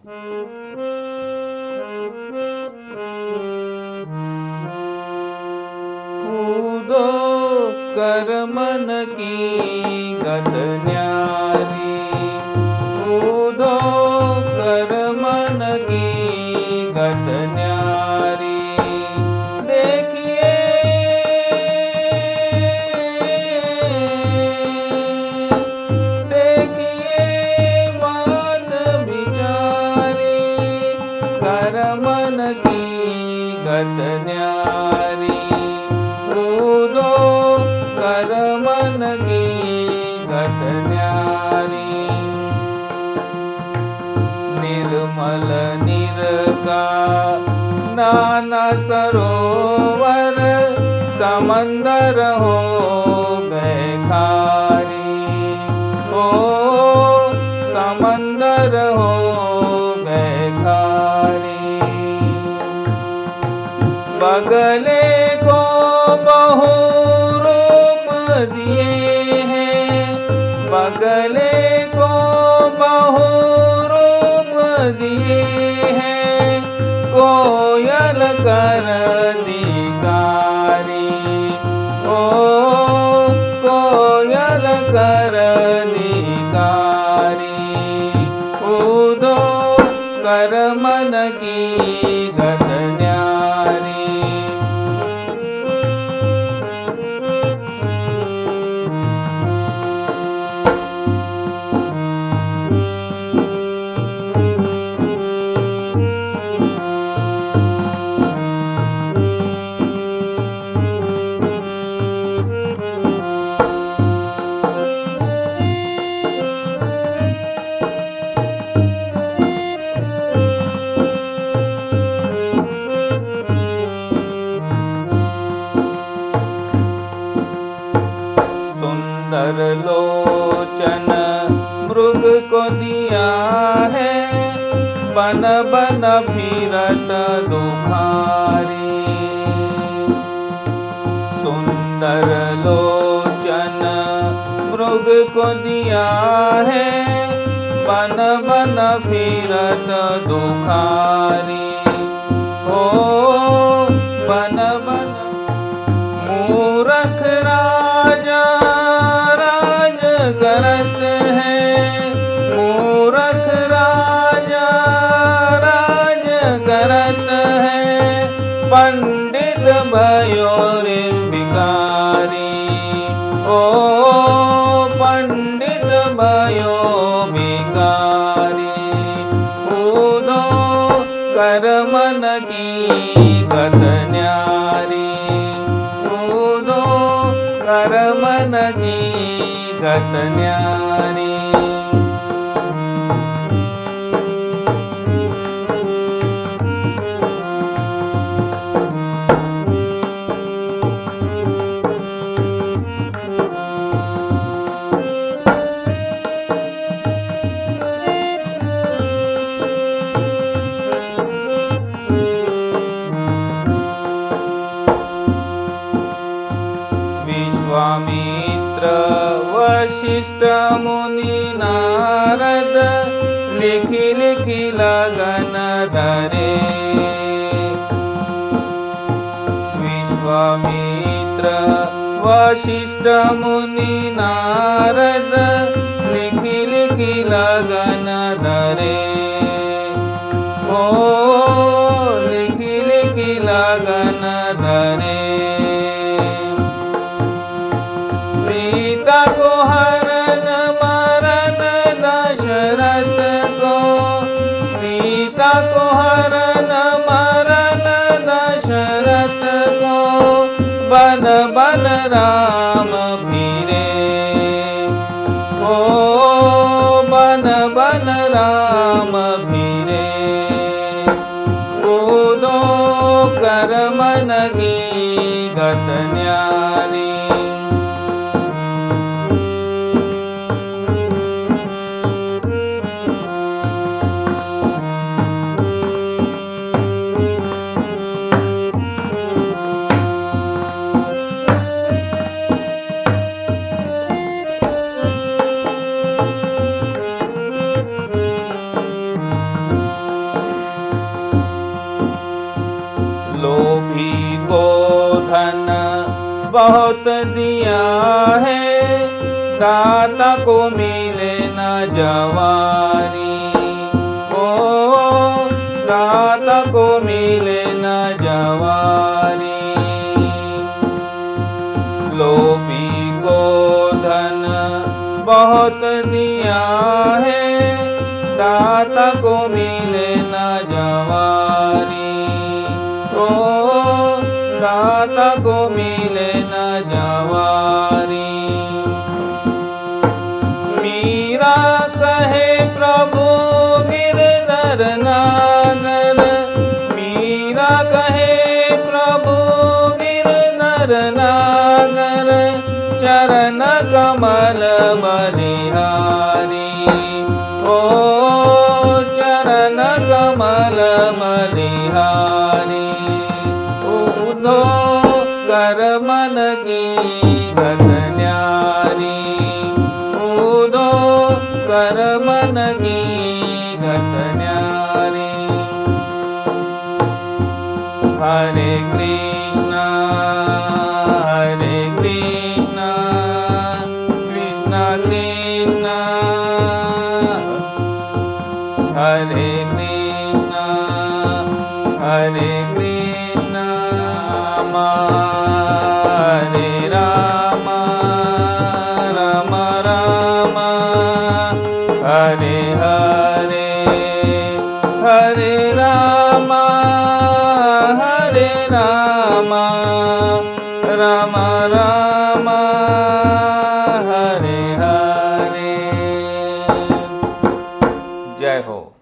कूदो कर मन की गत न्यारी, कूदो कर मन की गत न्यारी। देखिए देखिए बात बिचारी, कर मन की गत न्यारी। कूदो कर मन की गत न्यारी। निर्मल निरगा नाना सरोवर, समंदर हो गए खारी। ओ समंदर हो गए खारी। बगले को बहु रूप दिए हैं, बगले को बहु रूप दिए हैं। कोयल कर अधिकारी, ओ कोयल कर अधिकारी। कूदो कर मन की गत न्यारी। सुंदर लोचन मृग को दिया है, बन बन फिरत दुखारी। सुंदर लोचन मृग को दिया है, बन बन फिरत दुखारी। ओ बन बन मूर्ख राजा राज करत है, मूर्ख राजा राज करत है। पंडित भयो रे भिखारी, ओ पंडित भयो भिखारी। कूदो कर मन की गत न्यारी, कूदो कर मन की गत न्यारी। विश्वामित्र वशिष्ठ मुनि नारद, लिखि लिखि लगन धरे। विश्वामित्र वशिष्ठ मुनि नारद, लिखि लिखि लगन धरे। ओ लिखि लिखि लगन धरे। सीता को हरण मरण दशरथ को, सीता को हरण मरण दशरथ को। बन बन राम फिरे, ओ बन बन राम फिरे। कूदो कर मन की गत न्यारी। बहुत दिया है, दाता को मिले न जवानी। ओ दाता को मिले न जवानी। लोभी को धन बहुत दिया है, दाता को मिले न जवानी। ओ दाता को मिले न जवानी। मीरा कहे प्रभु गिरधर नागर, मीरा कहे प्रभु गिरधर नागर, चरण कमल बलिहारी। ओ चरण कमल बलिहारी। उदो कर मन की गत न्यारी। उदो कर मन की गत न्यारी। हरे कृष्णा कृष्णा कृष्णा हरे कृष्णा हरे राम राम राम हरे हरे, हरे राम राम राम हरे हरे। जय हो।